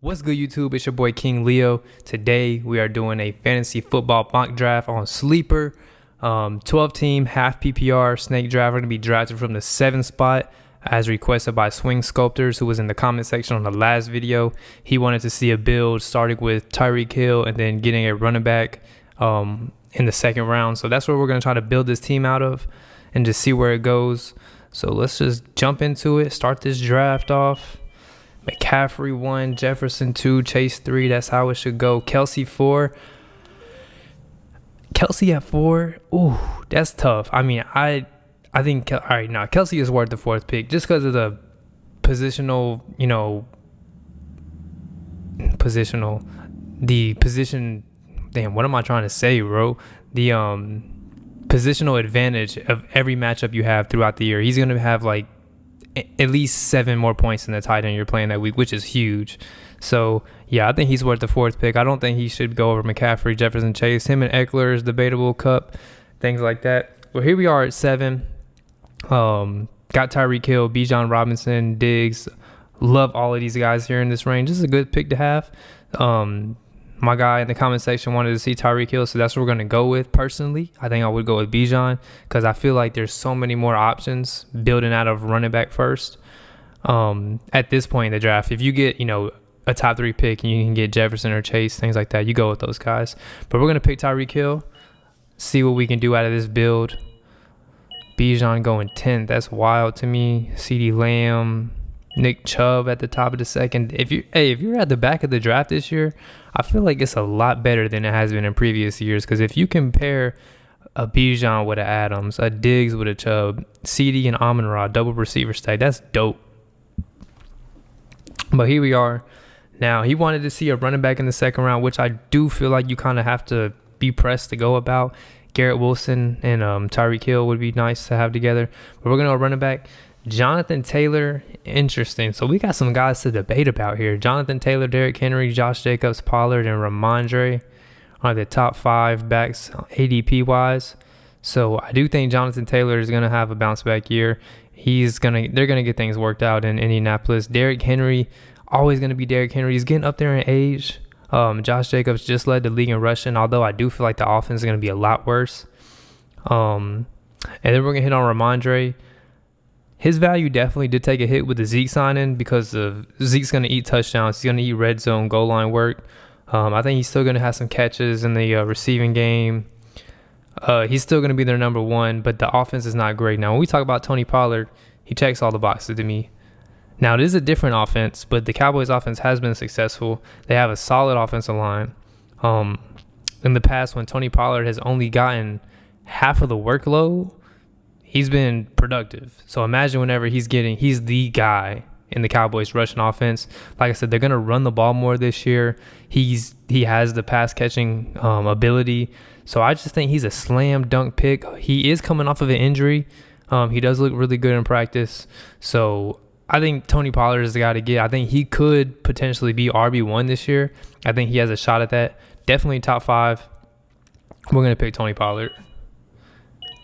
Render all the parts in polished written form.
What's good, YouTube? It's your boy King Leo. Today we are doing a fantasy football mock draft on Sleeper. 12-team half-PPR snake draft. We're going to be drafted from the 7th spot as requested by Swing Sculptors, who was in the comment section on the last video. He wanted to see a build starting with Tyreek Hill and then getting a running back in the second round. So that's what we're going to try to build this team out of and just see where it goes. So let's just jump into it, start this draft off. McCaffrey 1, Jefferson 2, Chase 3. That's how it should go. Kelsey 4. Kelsey at 4. Ooh, that's tough. I mean, I think, all right, now Kelsey is worth the 4th pick just because of the positional, the position. Damn, what am I trying to say, bro? The positional advantage of every matchup you have throughout the year. He's going to have like at least 7 more points than the tight end you're playing that week, which is huge. So, yeah, I think he's worth the 4th pick. I don't think he should go over McCaffrey, Jefferson, Chase. Him and Eckler is debatable, Cup, things like that. Well, here we are at 7. Got Tyreek Hill, Bijan Robinson, Diggs. Love all of these guys here in this range. This is a good pick to have. My guy in the comment section wanted to see Tyreek Hill, so that's what we're going to go with. Personally, I think I would go with Bijan because I feel like there's so many more options building out of running back first. At this point in the draft, if you get, a top 3 pick and you can get Jefferson or Chase, things like that, you go with those guys. But we're going to pick Tyreek Hill, see what we can do out of this build. Bijan going 10th. That's wild to me. CeeDee Lamb, Nick Chubb at the top of the second. If you're at the back of the draft this year, I feel like it's a lot better than it has been in previous years. Because if you compare a Bijan with an Adams, a Diggs with a Chubb, CD and Amon-Ra, double receiver stack, that's dope. But here we are. Now, he wanted to see a running back in the second round, which I do feel like you kind of have to be pressed to go about. Garrett Wilson and Tyreek Hill would be nice to have together. But we're going to go running back. Jonathan Taylor, interesting. So we got some guys to debate about here. Jonathan Taylor, Derrick Henry, Josh Jacobs, Pollard, and Ramondre are the top 5 backs ADP-wise. So I do think Jonathan Taylor is going to have a bounce-back year. They're going to get things worked out in Indianapolis. Derrick Henry, always going to be Derrick Henry. He's getting up there in age. Josh Jacobs just led the league in rushing, although I do feel like the offense is going to be a lot worse. And then we're going to hit on Ramondre. His value definitely did take a hit with the Zeke signing because of Zeke's going to eat touchdowns. He's going to eat red zone, goal line work. I think he's still going to have some catches in the receiving game. He's still going to be their number 1, but the offense is not great. Now, when we talk about Tony Pollard, he checks all the boxes to me. Now, it is a different offense, but the Cowboys offense has been successful. They have a solid offensive line. In the past, when Tony Pollard has only gotten half of the workload, he's been productive. So imagine whenever he's the guy in the Cowboys rushing offense. Like I said, they're going to run the ball more this year. He has the pass catching ability. So I just think he's a slam dunk pick. He is coming off of an injury. He does look really good in practice. So I think Tony Pollard is the guy to get. I think he could potentially be RB1 this year. I think he has a shot at that. Definitely top 5. We're going to pick Tony Pollard.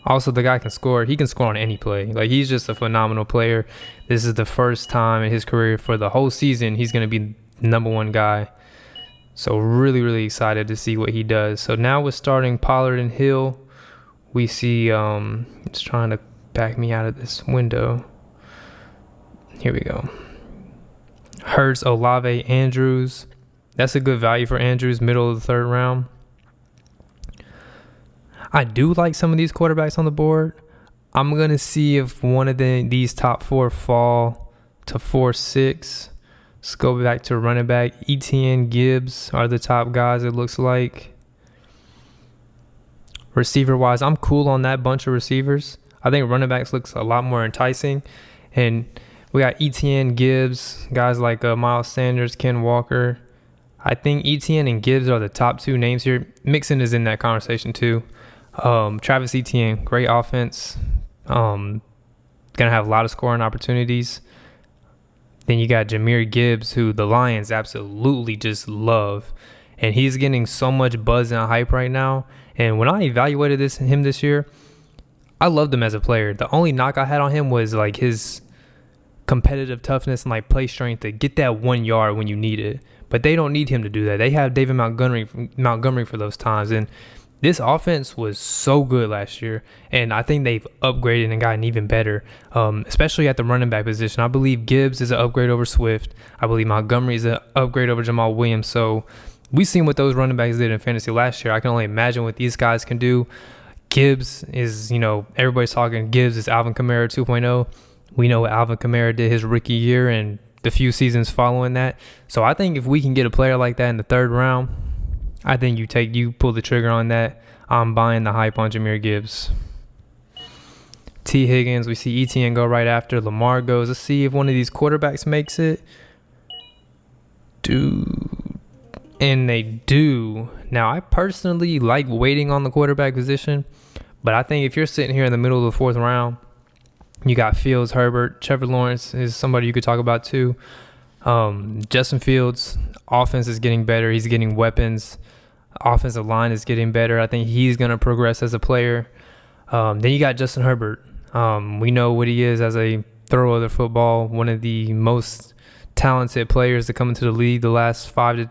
Also, the guy can score. He can score on any play. Like, he's just a phenomenal player. This is the first time in his career for the whole season he's going to be the number 1 guy. So, really, really excited to see what he does. So, now we're starting Pollard and Hill. We see, it's trying to back me out of this window. Here we go. Hurts, Olave, Andrews. That's a good value for Andrews, middle of the 3rd round. I do like some of these quarterbacks on the board. I'm going to see if one of these top 4 fall to 4-6. Let's go back to running back. Etienne, Gibbs are the top guys, it looks like. Receiver-wise, I'm cool on that bunch of receivers. I think running backs looks a lot more enticing. And we got Etienne, Gibbs, guys like Miles Sanders, Ken Walker. I think Etienne and Gibbs are the top 2 names here. Mixon is in that conversation too. Travis Etienne, great offense. Gonna have a lot of scoring opportunities. Then you got Jahmyr Gibbs, who the Lions absolutely just love. And he's getting so much buzz and hype right now. And when I evaluated him this year, I loved him as a player. The only knock I had on him was like his competitive toughness and like play strength to get that 1 yard when you need it. but they don't need him to do that. They have David Montgomery for those times. And this offense was so good last year, and I think they've upgraded and gotten even better, especially at the running back position. I believe Gibbs is an upgrade over Swift. I believe Montgomery is an upgrade over Jamal Williams. So we've seen what those running backs did in fantasy last year. I can only imagine what these guys can do. Gibbs is, everybody's talking Gibbs is Alvin Kamara 2.0. We know what Alvin Kamara did his rookie year and the few seasons following that. So I think if we can get a player like that in the third round, I think you pull the trigger on that. I'm buying the hype on Jahmyr Gibbs. T. Higgins, we see ETN go right after. Lamar goes. Let's see if one of these quarterbacks makes it. And they do. Now, I personally like waiting on the quarterback position, but I think if you're sitting here in the middle of the fourth round, you got Fields, Herbert, Trevor Lawrence is somebody you could talk about too. Justin Fields, offense is getting better. He's getting weapons. Offensive line is getting better. I think he's going to progress as a player. Then you got Justin Herbert. We know what he is as a thrower of the football, one of the most talented players to come into the league the last I'd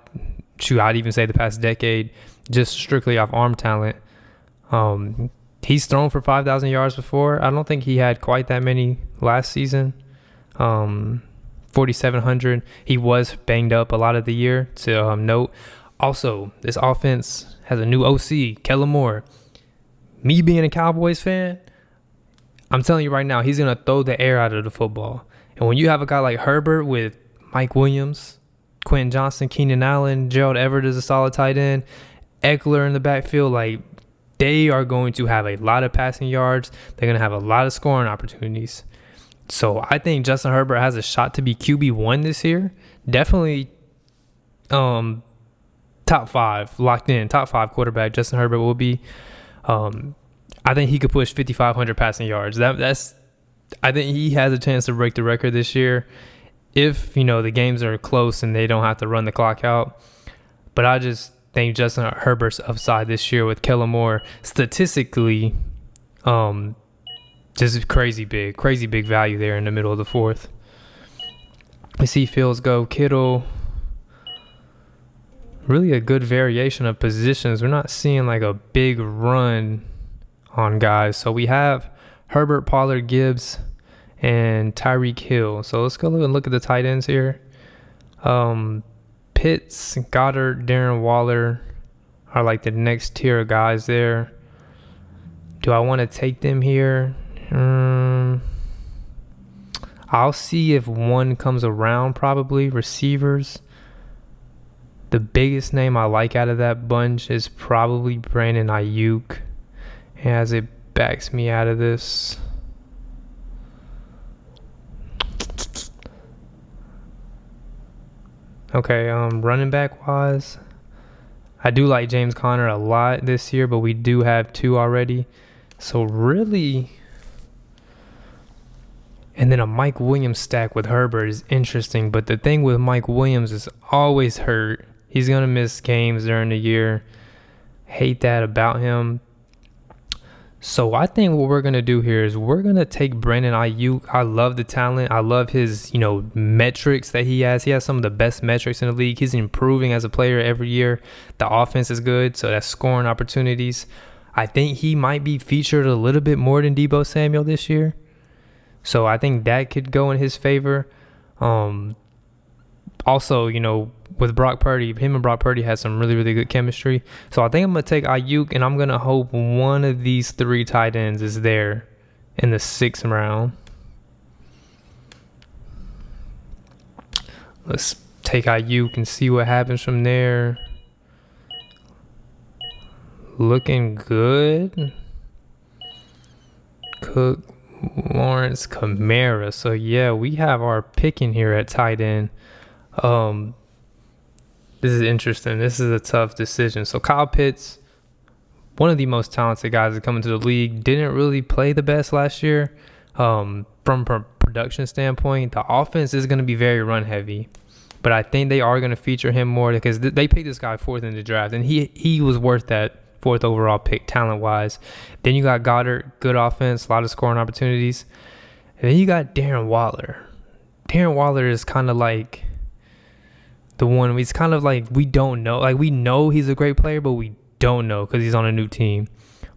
even say the past decade, just strictly off arm talent. He's thrown for 5,000 yards before. I don't think he had quite that many last season. 4,700. He was banged up a lot of the year to note. Also, this offense has a new OC, Kellen Moore. Me being a Cowboys fan, I'm telling you right now, he's going to throw the air out of the football. And when you have a guy like Herbert with Mike Williams, Quentin Johnson, Keenan Allen, Gerald Everett is a solid tight end, Eckler in the backfield, they are going to have a lot of passing yards. They're going to have a lot of scoring opportunities. So I think Justin Herbert has a shot to be QB1 this year. Definitely top 5, locked in. Top 5 quarterback Justin Herbert will be. I think he could push 5,500 passing yards. I think he has a chance to break the record this year if, the games are close and they don't have to run the clock out. But I just think Justin Herbert's upside this year with Kellen Moore statistically just crazy big value there in the middle of the fourth. We see Fields go, Kittle. Really a good variation of positions. We're not seeing a big run on guys. So we have Herbert, Pollard, Gibbs, and Tyreek Hill. So let's go and look at the tight ends here. Pitts, Goddard, Darren Waller are the next tier of guys there. Do I want to take them here? I'll see if one comes around probably. Receivers. The biggest name I like out of that bunch is probably Brandon Ayuk. As it backs me out of this. Okay, running back wise, I do like James Conner a lot this year, but we do have 2 already. So really, and then a Mike Williams stack with Herbert is interesting. But the thing with Mike Williams is always hurt. He's going to miss games during the year. Hate that about him. So I think what we're going to do here is we're going to take Brandon Ayuk. I love the talent. I love his, metrics that he has. He has some of the best metrics in the league. He's improving as a player every year. The offense is good, so that's scoring opportunities. I think he might be featured a little bit more than Deebo Samuel this year. So I think that could go in his favor. Also, with Brock Purdy, him and Brock Purdy had some really, really good chemistry. So I think I'm going to take Ayuk, and I'm going to hope one of these 3 tight ends is there in the 6th round. Let's take Ayuk and see what happens from there. Looking good. Cook, Lawrence, Kamara. So, yeah, we have our picking here at tight end. This is interesting. This is a tough decision. So Kyle Pitts, one of the most talented guys that come into the league, didn't really play the best last year. From a production standpoint, the offense is going to be very run heavy, but I think they are going to feature him more because they picked this guy 4th in the draft, and he was worth that 4th overall pick talent wise. Then you got Goddard, good offense, a lot of scoring opportunities, and then you got Darren Waller. Darren Waller is kind of the one. It's kind of like we don't know. Like we know he's a great player, but we don't know because he's on a new team.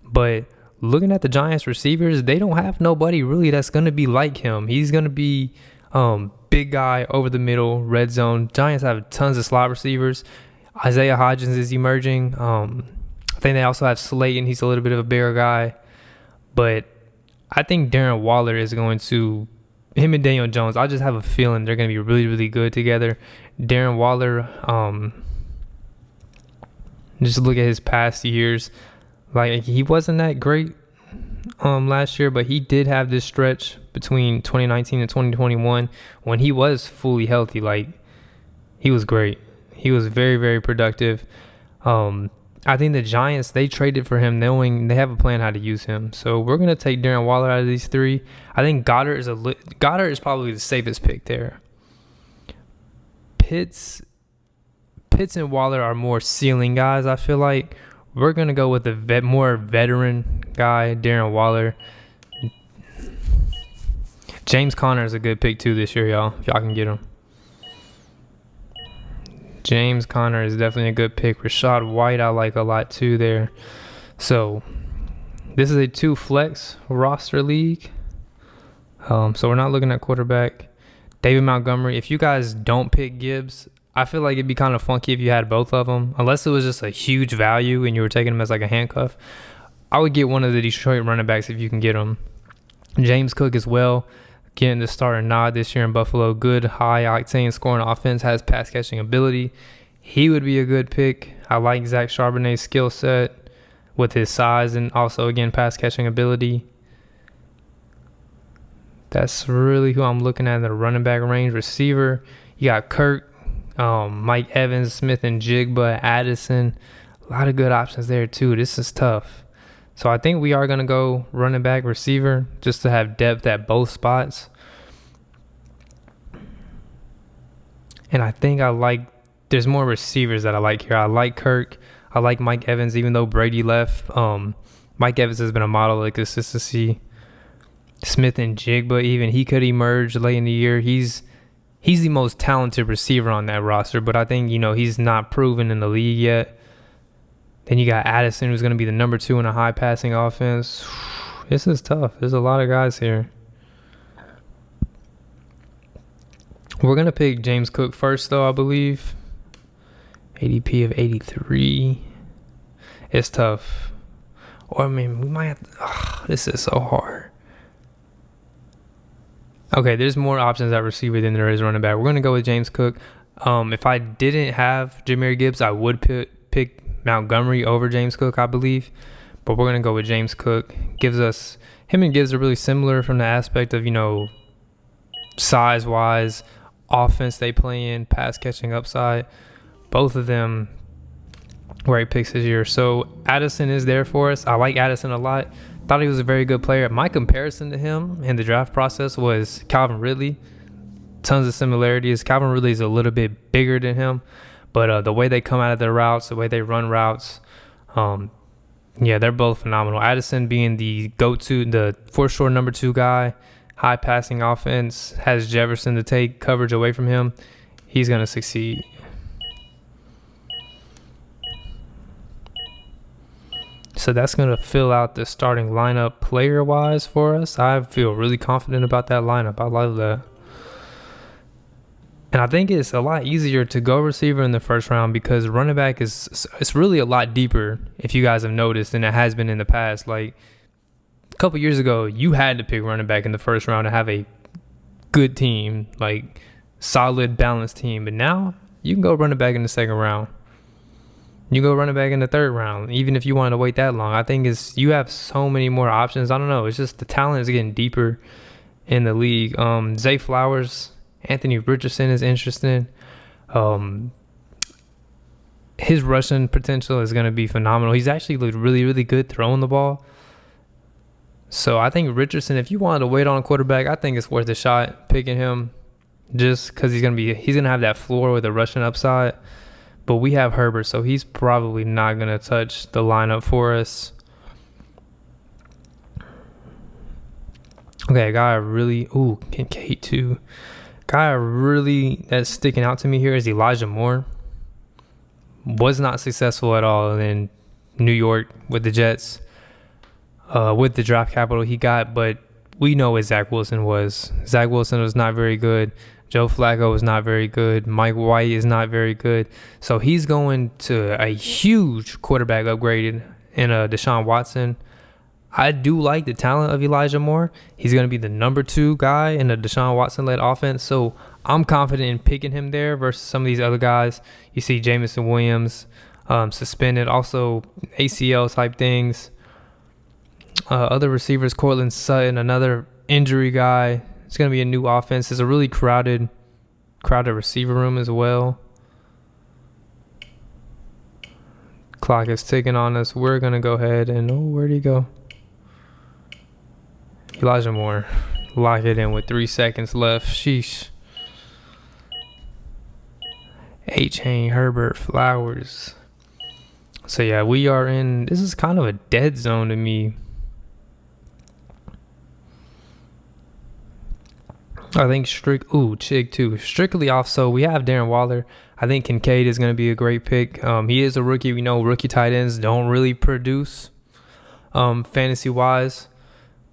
But looking at the Giants receivers, they don't have nobody really that's gonna be like him. He's gonna be big guy over the middle, red zone. Giants have tons of slot receivers. Isaiah Hodgins is emerging. I think they also have Slayton. He's a little bit of a bigger guy. But I think Darren Waller is going to, him and Daniel Jones, I just have a feeling they're going to be really, really good together. Darren Waller, just look at his past years. Like, he wasn't that great last year, but he did have this stretch between 2019 and 2021 when he was fully healthy. Like, he was great. He was very, very productive. I think the Giants, they traded for him knowing they have a plan how to use him. So we're going to take Darren Waller out of these three. I think Goddard is probably the safest pick there. Pitts and Waller are more ceiling guys, I feel like. We're going to go with a more veteran guy, Darren Waller. James Conner is a good pick too this year, y'all, if y'all can get him. James Conner is definitely a good pick. Rashad White I like a lot too there. So this is a 2 flex roster league. So we're not looking at quarterback. David Montgomery. If you guys don't pick Gibbs, I feel like it'd be kind of funky if you had both of them. Unless it was just a huge value and you were taking them as like a handcuff. I would get one of the Detroit running backs if you can get them. James Cook as well. Getting the starter nod this year in Buffalo. Good, high-octane scoring offense. Has pass-catching ability. He would be a good pick. I like Zach Charbonnet's skill set with his size and also, again, pass-catching ability. That's really who I'm looking at in the running back range. Receiver, you got Kirk, Mike Evans, Smith and Jigba, Addison. A lot of good options there, too. This is tough. So I think we are going to go running back, receiver, just to have depth at both spots. And I think there's more receivers that I like here. I like Kirk. I like Mike Evans, even though Brady left. Mike Evans has been a model of consistency. Smith and Jigba, even he could emerge late in the year. He's the most talented receiver on that roster, but I think, he's not proven in the league yet. Then you got Addison, who's going to be the number 2 in a high passing offense. This is tough. There's a lot of guys here. We're going to pick James Cook first, though, I believe. ADP of 83. It's tough. Or, we might have to... this is so hard. Okay, there's more options at receiver than there is running back. We're going to go with James Cook. If I didn't have Jahmyr Gibbs, I would pick Montgomery over James Cook, I believe. But we're going to go with James Cook. Him and Gibbs are really similar from the aspect of, size-wise, offense they play in, pass-catching upside. Both of them great picks this year. So Addison is there for us. I like Addison a lot. Thought he was a very good player. My comparison to him in the draft process was Calvin Ridley. Tons of similarities. Calvin Ridley is a little bit bigger than him. But the way they come out of their routes, the way they run routes, they're both phenomenal. Addison being the go-to, the for sure number 2 guy, high passing offense, has Jefferson to take coverage away from him. He's going to succeed. So that's going to fill out the starting lineup player-wise for us. I feel really confident about that lineup. I love that. And I think it's a lot easier to go receiver in the first round because running back it's really a lot deeper, if you guys have noticed, than it has been in the past. Like a couple years ago, you had to pick running back in the first round to have a good team, like solid, balanced team. But now you can go running back in the second round. You go running back in the third round, even if you wanted to wait that long. I think you have so many more options. I don't know. It's just the talent is getting deeper in the league. Zay Flowers, Anthony Richardson is interesting. His rushing potential is going to be phenomenal. He's actually looked really, really good throwing the ball. So I think Richardson, if you wanted to wait on a quarterback, I think it's worth a shot picking him just because he's going to have that floor with a rushing upside. But we have Herbert, so he's probably not going to touch the lineup for us. Okay, a guy Kincaid too. Guy really that's sticking out to me here is Elijah Moore. Was not successful at all in New York with the Jets, with the draft capital he got, but we know what Zach Wilson was. Zach Wilson was not very good. Joe Flacco is not very good. Mike White is not very good. So he's going to a huge quarterback upgrade in Deshaun Watson. I do like the talent of Elijah Moore. He's going to be the number 2 guy in a Deshaun Watson-led offense. So I'm confident in picking him there versus some of these other guys. You see Jamison Williams suspended, also ACL type things. Other receivers, Cortland Sutton, another injury guy. It's going to be a new offense. It's a really crowded receiver room as well. Clock is ticking on us. We're going to go ahead and, where'd he go? Elijah Moore. Lock it in with 3 seconds left. Sheesh. H-Chain, Herbert, Flowers. So, yeah, we are in. This is kind of a dead zone to me. I think Chig too. Strictly off. So we have Darren Waller. I think Kincaid is going to be a great pick. He is a rookie. We know rookie tight ends don't really produce fantasy wise.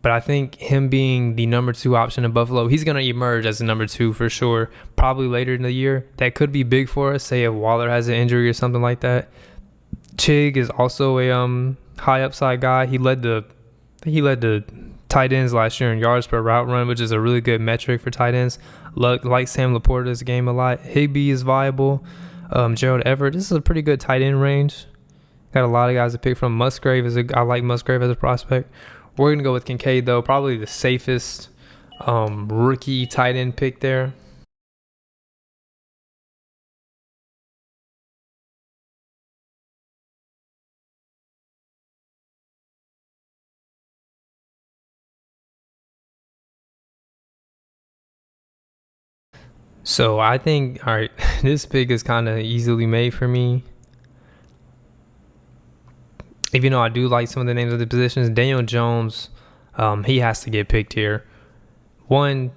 But I think him being the number 2 option in Buffalo, he's going to emerge as the number 2 for sure. Probably later in the year. That could be big for us. Say if Waller has an injury or something like that. Chig is also a high upside guy. He led the tight ends last year in yards per route run, which is a really good metric for tight ends. Like Sam Laporta's game a lot. Higbee is viable. Gerald Everett. This is a pretty good tight end range. Got a lot of guys to pick from. I like Musgrave as a prospect. We're going to go with Kincaid, though. Probably the safest rookie tight end pick there. So I think, all right, this pick is kind of easily made for me. Even though I do like some of the names of the positions, Daniel Jones, he has to get picked here. One,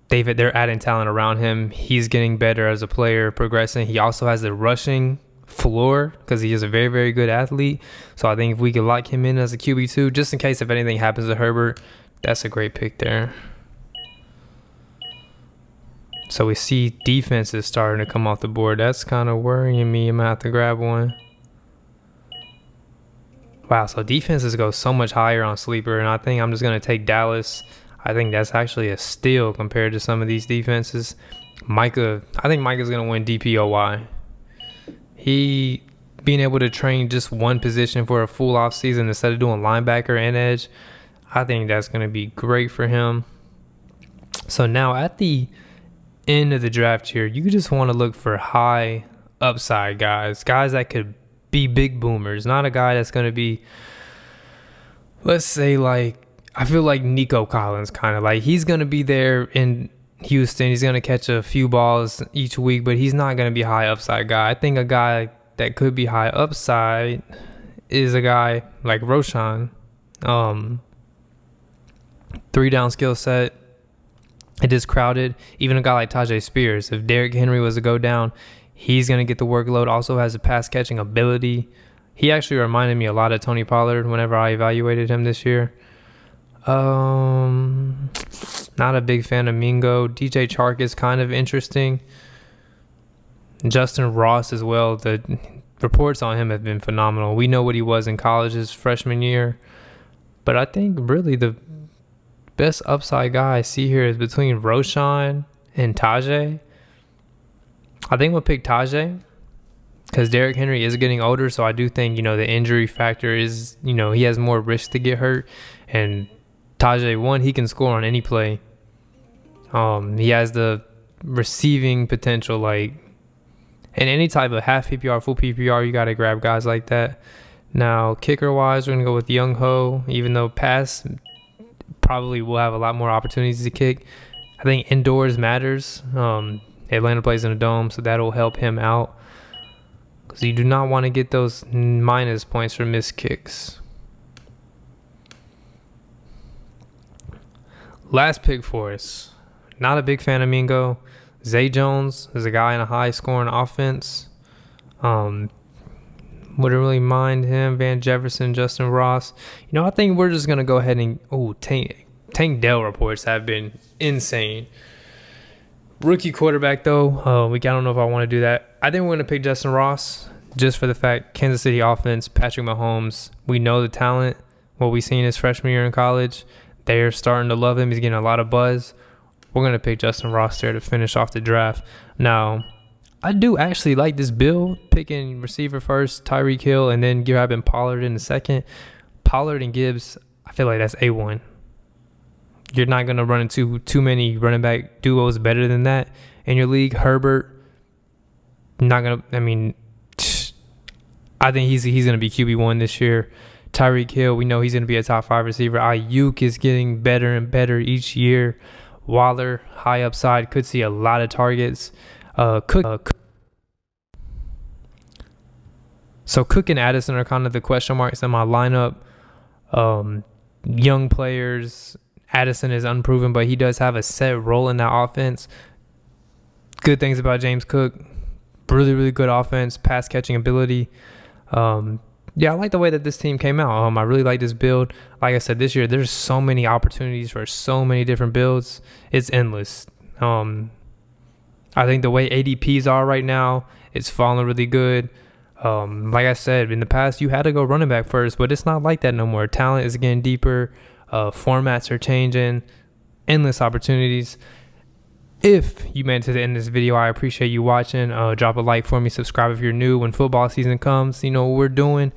they're adding talent around him. He's getting better as a player, progressing. He also has the rushing floor because he is a very, very good athlete. So I think if we could lock him in as a QB2, just in case if anything happens to Herbert, that's a great pick there. So we see defenses starting to come off the board. That's kind of worrying me. I'm going to have to grab one. Wow, so defenses go so much higher on Sleeper, and I think I'm just going to take Dallas. I think that's actually a steal compared to some of these defenses. I think Micah's going to win DPOY. He being able to train just one position for a full offseason instead of doing linebacker and edge, I think that's going to be great for him. So now at the end of the draft here, you just want to look for high upside guys that could be big boomers, not a guy that's going to be, let's say, like, I feel like Nico Collins, kind of like he's going to be there in Houston. He's going to catch a few balls each week, but he's not going to be a high upside guy. I think a guy that could be high upside is a guy like Roshan. 3-down skill set. It is crowded. Even a guy like Tajay Spears, if Derrick Henry was to go down, he's going to get the workload. Also has a pass catching ability. He actually reminded me a lot of Tony Pollard whenever I evaluated him this year. Not a big fan of Mingo. DJ Chark is kind of interesting. Justin Ross as well. The reports on him have been phenomenal. We know what he was in college his freshman year. But I think really the best upside guy I see here is between Roshan and Tajay. I think we'll pick Tajay because Derrick Henry is getting older. So I do think, the injury factor is, he has more risk to get hurt. And Tajay, one, he can score on any play. He has the receiving potential, like, in any type of half PPR, full PPR, you got to grab guys like that. Now, kicker-wise, we're going to go with Young Ho, even though pass probably will have a lot more opportunities to kick. I think indoors matters. Atlanta plays in a dome, so that'll help him out. Because you do not want to get those minus points for missed kicks. Last pick for us. Not a big fan of Mingo. Zay Jones is a guy in a high scoring offense. Wouldn't really mind him. Van Jefferson, Justin Ross. I think we're just gonna go ahead and Tank Dell reports have been insane. Rookie quarterback though, I don't know if I want to do that. I think we're gonna pick Justin Ross just for the fact Kansas City offense, Patrick Mahomes. We know the talent. What we've seen his freshman year in college, they're starting to love him. He's getting a lot of buzz. We're gonna pick Justin Ross there to finish off the draft. Now, I do actually like this build, picking receiver first, Tyreek Hill, and then grabbing Pollard in the second. Pollard and Gibbs, I feel like that's A1. You're not going to run into too many running back duos better than that in your league. Herbert, I think he's going to be QB1 this year. Tyreek Hill, we know he's going to be a top 5 receiver. Ayuk is getting better and better each year. Waller, high upside, could see a lot of targets. So Cook and Addison are kind of the question marks in my lineup. Young players. Addison is unproven, but he does have a set role in that offense. Good things about James Cook. Really, really good offense, pass catching ability. I like the way that this team came out. I really like this build. Like I said, this year there's so many opportunities for so many different builds. It's endless. I think the way ADPs are right now, it's falling really good. Like I said, in the past, you had to go running back first, but it's not like that no more. Talent is getting deeper. Formats are changing. Endless opportunities. If you made it to the end of this video, I appreciate you watching. Drop a like for me. Subscribe if you're new. When football season comes, you know what we're doing.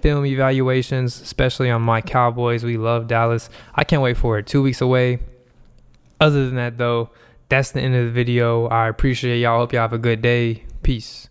Film evaluations, especially on my Cowboys. We love Dallas. I can't wait for it. 2 weeks away. Other than that, though, that's the end of the video. I appreciate y'all. Hope y'all have a good day. Peace.